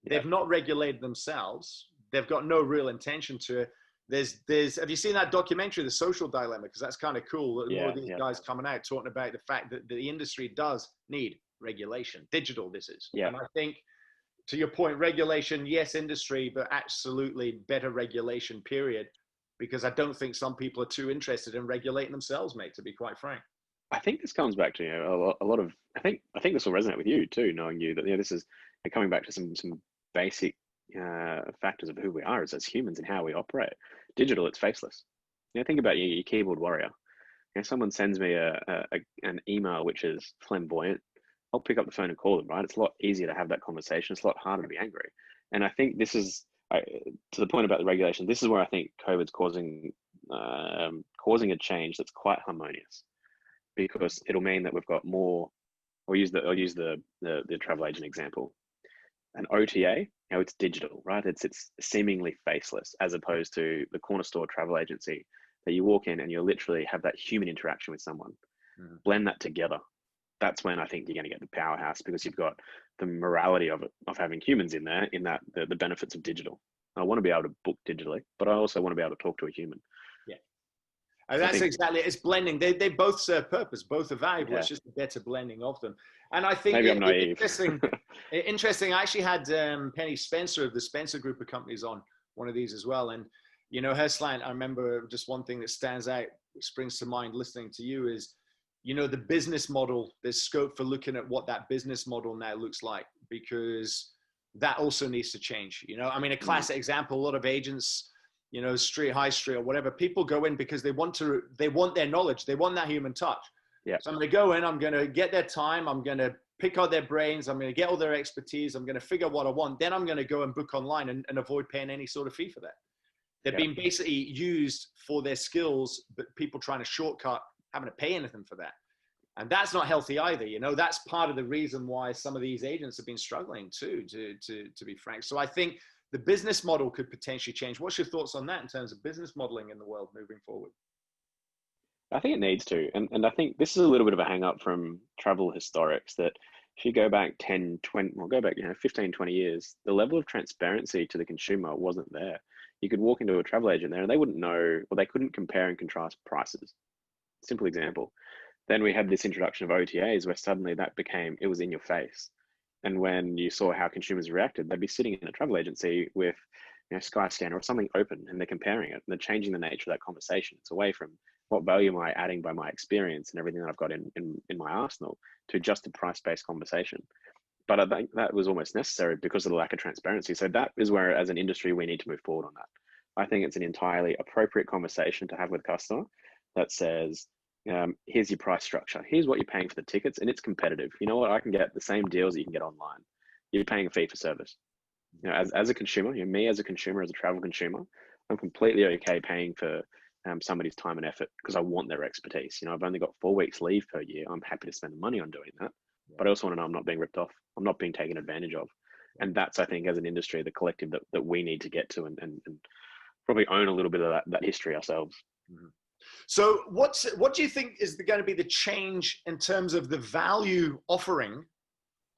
They've not regulated themselves. They've got no real intention to it. Have you seen that documentary, The Social Dilemma? Because that's kind of cool. More of these guys coming out talking about the fact that the industry does need regulation. Digital, this is. And I think, to your point, regulation, yes, industry, but absolutely better regulation, period. Because I don't think some people are too interested in regulating themselves, mate, to be quite frank. I think this comes back to a lot of. I think this will resonate with you too, knowing you that this is coming back to some basic factors of who we are as humans and how we operate. Digital, it's faceless. Think about your keyboard warrior. Someone sends me an email which is flamboyant. I'll pick up the phone and call them. Right, it's a lot easier to have that conversation. It's a lot harder to be angry. And I think this is to the point about the regulation. This is where I think COVID's causing a change that's quite harmonious, because it'll mean that we've got more. I'll use the travel agent example. An OTA, it's digital, right? It's seemingly faceless, as opposed to the corner store travel agency that you walk in and you literally have that human interaction with someone. Blend that together. That's when I think you're going to get the powerhouse, because you've got the morality of having humans in there, in that the benefits of digital. I want to be able to book digitally, but I also want to be able to talk to a human. And that's exactly it. It's blending. They both serve purpose. Both are valuable. It's just a better blending of them. And I think maybe I'm naive. Interesting. I actually had Penny Spencer of the Spencer Group of companies on one of these as well. And her slant, I remember just one thing that stands out, springs to mind listening to you, is the business model. There's scope for looking at what that business model now looks like, because that also needs to change. A classic example, a lot of agents, high street or whatever, people go in because they want their knowledge. They want that human touch. So I'm going to go in, I'm going to get their time. I'm going to pick out their brains. I'm going to get all their expertise. I'm going to figure out what I want. Then I'm going to go and book online and avoid paying any sort of fee for that. They're being basically used for their skills, but people trying to shortcut having to pay anything for that. And that's not healthy either. That's part of the reason why some of these agents have been struggling too, to be frank. So I think the business model could potentially change. What's your thoughts on that in terms of business modeling in the world moving forward? I think it needs to. And I think this is a little bit of a hang up from travel historics, that if you go back 10, 20, well, go back 15, 20 years, the level of transparency to the consumer wasn't there. You could walk into a travel agent there and they wouldn't know, or they couldn't compare and contrast prices. Simple example. Then we had this introduction of OTAs where suddenly it was in your face. And when you saw how consumers reacted, they'd be sitting in a travel agency with Skyscanner or something open, and they're comparing it, and they're changing the nature of that conversation. It's away from what value am I adding by my experience and everything that I've got in my arsenal, to just a price-based conversation. But I think that was almost necessary because of the lack of transparency. So that is where, as an industry, we need to move forward on that. I think it's an entirely appropriate conversation to have with a customer that says, here's your price structure. Here's what you're paying for the tickets, and it's competitive. You know what? I can get the same deals that you can get online. You're paying a fee for service. As a consumer, me as a consumer, as a travel consumer, I'm completely okay paying for somebody's time and effort because I want their expertise. I've only got 4 weeks leave per year. I'm happy to spend the money on doing that, but I also want to know I'm not being ripped off. I'm not being taken advantage of. And that's, I think, as an industry, the collective that we need to get to and probably own a little bit of that history ourselves. Mm-hmm. So what do you think is going to be the change in terms of the value offering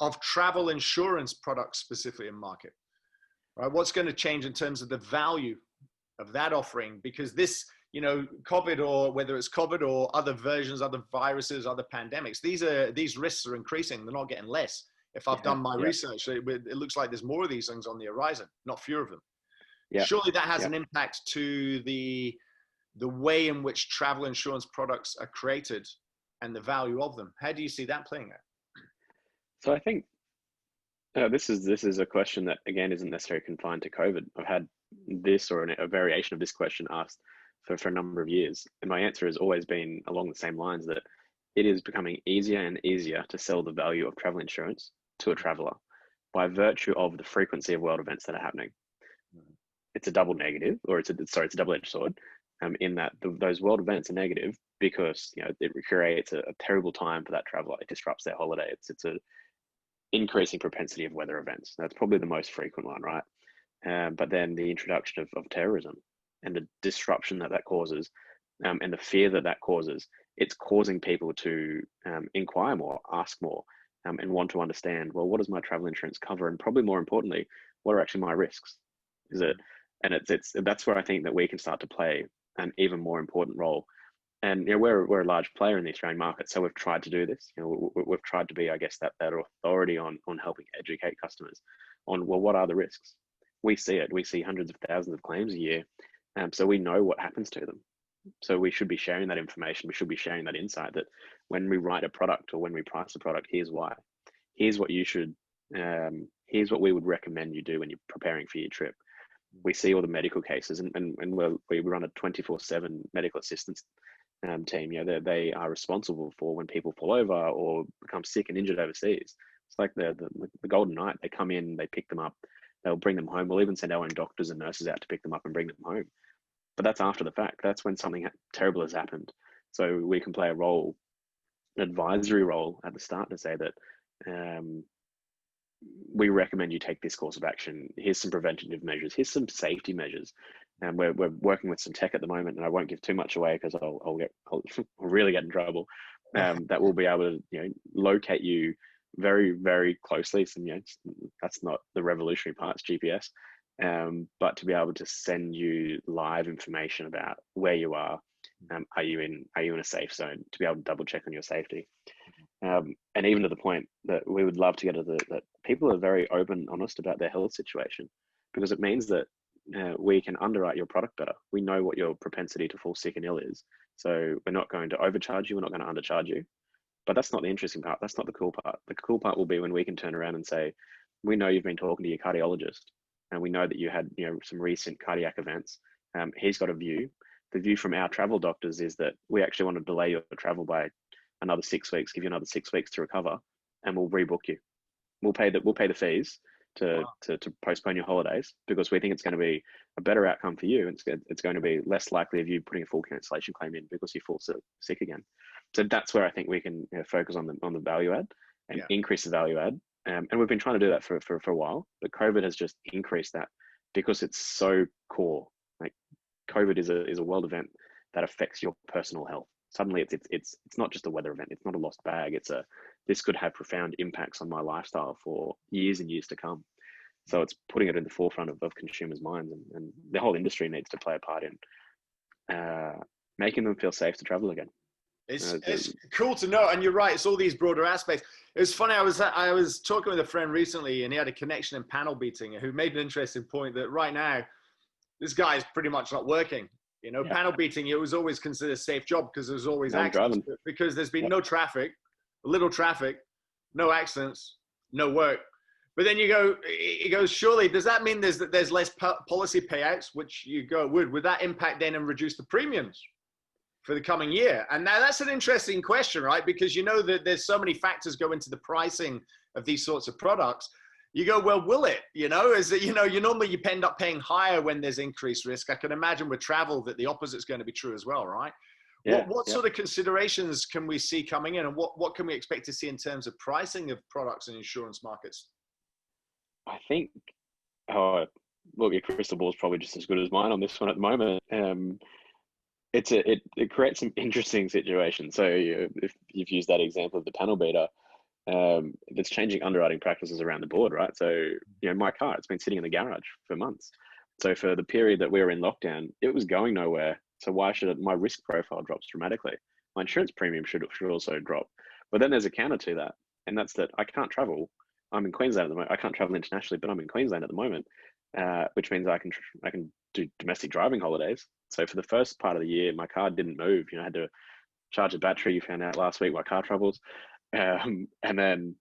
of travel insurance products specifically in market? Right? What's going to change in terms of the value of that offering? Because this, COVID, or whether it's COVID or other versions, other viruses, other pandemics, these risks are increasing. They're not getting less. If I've done my research, it looks like there's more of these things on the horizon, not fewer of them. Surely that has an impact to the way in which travel insurance products are created and the value of them. How do you see that playing out? So I think this is a question that, again, isn't necessarily confined to COVID. I've had this or a variation of this question asked for a number of years. And my answer has always been along the same lines, that it is becoming easier and easier to sell the value of travel insurance to a traveler by virtue of the frequency of world events that are happening. It's a double negative, or it's a double-edged sword, in that those world events are negative because it creates a terrible time for that traveler. It disrupts their holiday. It's a increasing propensity of weather events. That's probably the most frequent one, right? But then the introduction of terrorism and the disruption that causes, and the fear that causes, it's causing people to inquire more, ask more, and want to understand, well, what does my travel insurance cover? And probably more importantly, what are actually my risks? Is it, and that's where I think that we can start to play an even more important role. And we're a large player in the Australian market, so we've tried to do this. We've tried to be, I guess, that authority on helping educate customers on, well, what are the risks? We see it. We see hundreds of thousands of claims a year, so we know what happens to them. So we should be sharing that information. We should be sharing that insight that when we write a product or when we price a product, here's why. Here's what you should. Here's what we would recommend you do when you're preparing for your trip. We see all the medical cases, and we run a 24/7 medical assistance team. They are responsible for when people fall over or become sick and injured overseas. It's like the golden night. They come in, they pick them up, they'll bring them home. We'll even send our own doctors and nurses out to pick them up and bring them home. But that's after the fact. That's when something terrible has happened. So we can play an advisory role at the start to say that we recommend you take this course of action. Here's some preventative measures. Here's some safety measures. And we're working with some tech at the moment, and I won't give too much away because I'll really get in trouble. That will be able to locate you very, very closely. So that's not the revolutionary part, it's GPS. But to be able to send you live information about where you are, are you in a safe zone, to be able to double check on your safety, and even to the point that we would love to get to that people are very open, honest about their health situation, because it means that we can underwrite your product better. We know what your propensity to fall sick and ill is, so we're not going to overcharge you. We're not going to undercharge you. But that's not the interesting part. That's not the cool part. The cool part will be when we can turn around and say, we know you've been talking to your cardiologist, and we know that you had some recent cardiac events. He's got a view. The view from our travel doctors is that we actually want to delay your travel by another 6 weeks, give you another 6 weeks to recover, and we'll rebook you. We'll pay the fees to postpone your holidays, because we think it's going to be a better outcome for you. It's going to be less likely of you putting a full cancellation claim in because you fall sick again. So that's where I think we can focus on the value add and increase the value add. And we've been trying to do that for a while, but COVID has just increased that because it's so core. Like COVID is a world event that affects your personal health. Suddenly it's not just a weather event. It's not a lost bag. This could have profound impacts on my lifestyle for years and years to come. So it's putting it in the forefront of consumers' minds, and the whole industry needs to play a part in making them feel safe to travel again. It's cool to know, and you're right. It's all these broader aspects. It was funny. I was talking with a friend recently, and he had a connection in Panelbeating, who made an interesting point that right now, this guy is pretty much not working. Panelbeating, it was always considered a safe job because there's always accidents, because there's been no traffic, little traffic, no accidents, no work. But then he goes, surely, does that mean there's less policy payouts? Which you go, would that impact then and reduce the premiums for the coming year? And now that's an interesting question, right? Because that there's so many factors go into the pricing of these sorts of products. You go, well, will it? Is it, you normally end up paying higher when there's increased risk. I can imagine with travel that the opposite is going to be true as well, right? Yeah, what sort of considerations can we see coming in, and what can we expect to see in terms of pricing of products in insurance markets? I think, look, your crystal ball is probably just as good as mine on this one at the moment. It creates some interesting situations. So if you've used that example of the panel beater, it's changing underwriting practices around the board, right? So my car, it's been sitting in the garage for months. So for the period that we were in lockdown, it was going nowhere. So why should my risk profile drops dramatically? My insurance premium should also drop. But then there's a counter to that, and that's that I can't travel. I'm in Queensland at the moment. I can't travel internationally, but I'm in Queensland at the moment, which means I can do domestic driving holidays. So for the first part of the year, my car didn't move. I had to charge the battery. You found out last week my car troubles, and then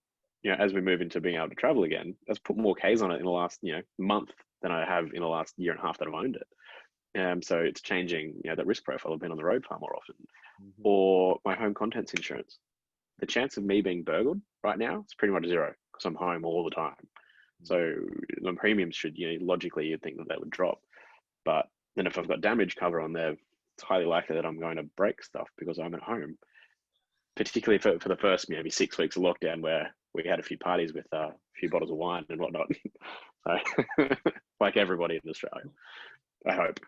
as we move into being able to travel again, I've put more Ks on it in the last month than I have in the last year and a half that I've owned it. So it's changing. That risk profile. I've been on the road far more often, or my home contents insurance. The chance of me being burgled right now is pretty much zero because I'm home all the time. So the premiums should, logically you'd think that they would drop. But then if I've got damage cover on there, it's highly likely that I'm going to break stuff because I'm at home. Particularly for the first maybe 6 weeks of lockdown, where we had a few parties with a few bottles of wine and whatnot. So, like everybody in Australia, I hope.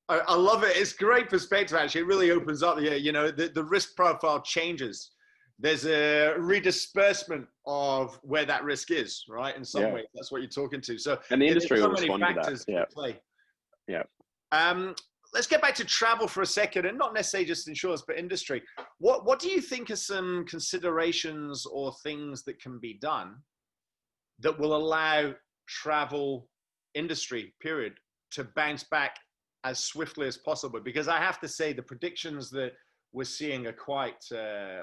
I love it. It's great perspective, actually. It really opens up the risk profile changes. there's a redisbursement of where that risk is, right? In some way, that's what you're talking to. So, and the yeah, industry there's so will many respond to factors that. at play. Yeah. Let's get back to travel for a second, and not necessarily just insurance, but industry. What do you think are some considerations or things that can be done that will allow travel industry, period, to bounce back as swiftly as possible? Because I have to say the predictions that we're seeing are quite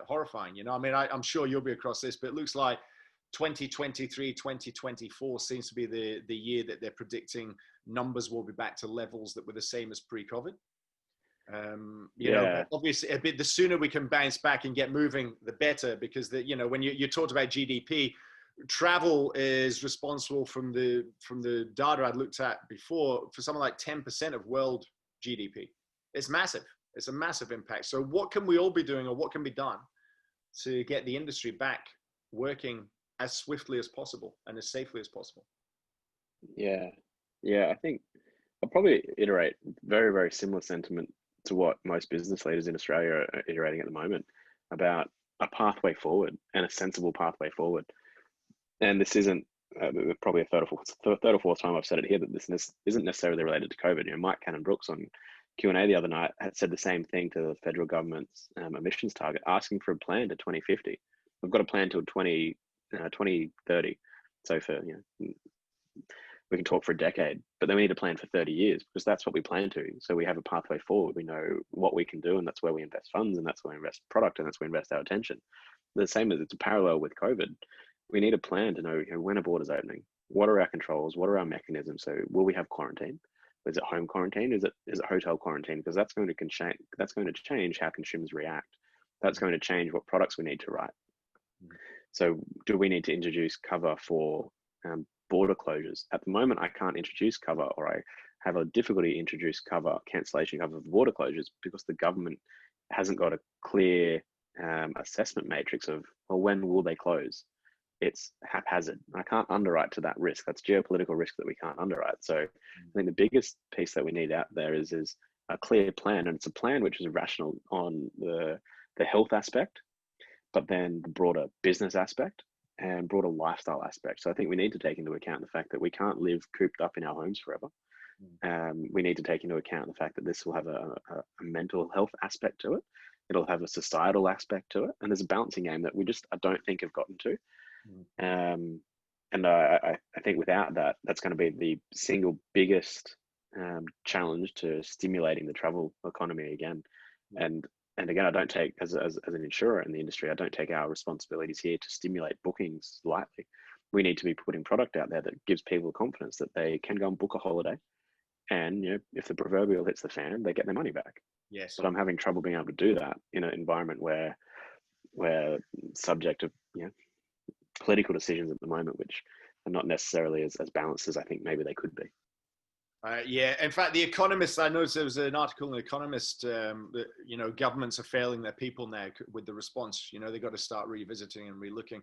horrifying. You know, I mean, I'm sure you'll be across this, but it looks like 2023, 2024 seems to be the year that they're predicting numbers will be back to levels that were the same as pre-COVID. You know, obviously the sooner we can bounce back and get moving, the better, because you know, when you talked about GDP, travel is responsible from the data I'd looked at before for something like 10% of world GDP. It's massive. It's a massive impact. So what can we all be doing, or what can be done to get the industry back working as swiftly as possible and as safely as possible? I think I'll probably iterate very, very similar sentiment to what most business leaders in Australia are iterating at the moment about a pathway forward and a sensible pathway forward. And this isn't probably a third or fourth time I've said it here, that this isn't necessarily related to COVID. You know, Mike Cannon-Brookes on Q&A the other night had said the same thing to the federal government's emissions target, asking for a plan to 2050. We've got a plan till 2030. So for, you know, we can talk for a decade, but then we need a plan for 30 years, because that's what we plan to. So we have a pathway forward. We know what we can do, and that's where we invest funds, and that's where we invest product, and that's where we invest our attention. The same as it's a parallel with COVID. We need a plan to know, you know, when a border's opening, what are our controls, what are our mechanisms? So will we have quarantine? Is it home quarantine? Is it hotel quarantine? Because that's going to change how consumers react. That's going to change what products we need to write. So do we need to introduce cover for border closures? At the moment, I can't introduce cover, or I have a difficulty introduce cover, cancellation cover for border closures, because the government hasn't got a clear assessment matrix of, well, when will they close? It's haphazard. I can't underwrite to that risk. That's geopolitical risk that we can't underwrite. So I think the biggest piece that we need out there is a clear plan, and it's a plan which is rational on the health aspect, but then the broader business aspect and broader lifestyle aspect. So I think we need to take into account the fact that we can't live cooped up in our homes forever. We need to take into account the fact that this will have a mental health aspect to it. It'll have a societal aspect to it. And there's a balancing game that I don't think have gotten to. And I think without that, that's going to be the single biggest challenge to stimulating the travel economy again. And again, I don't take, as an insurer in the industry, I don't take our responsibilities here to stimulate bookings lightly. We need to be putting product out there that gives people confidence that they can go and book a holiday, and, you know, if the proverbial hits the fan, they get their money back. Yes. But I'm having trouble being able to do that in an environment where we're subject to, you know, political decisions at the moment, which are not necessarily as balanced as I think maybe they could be. Yeah, in fact, The Economist, I noticed there was an article in The Economist that, you know, governments are failing their people now with the response. You know, they've got to start revisiting and relooking.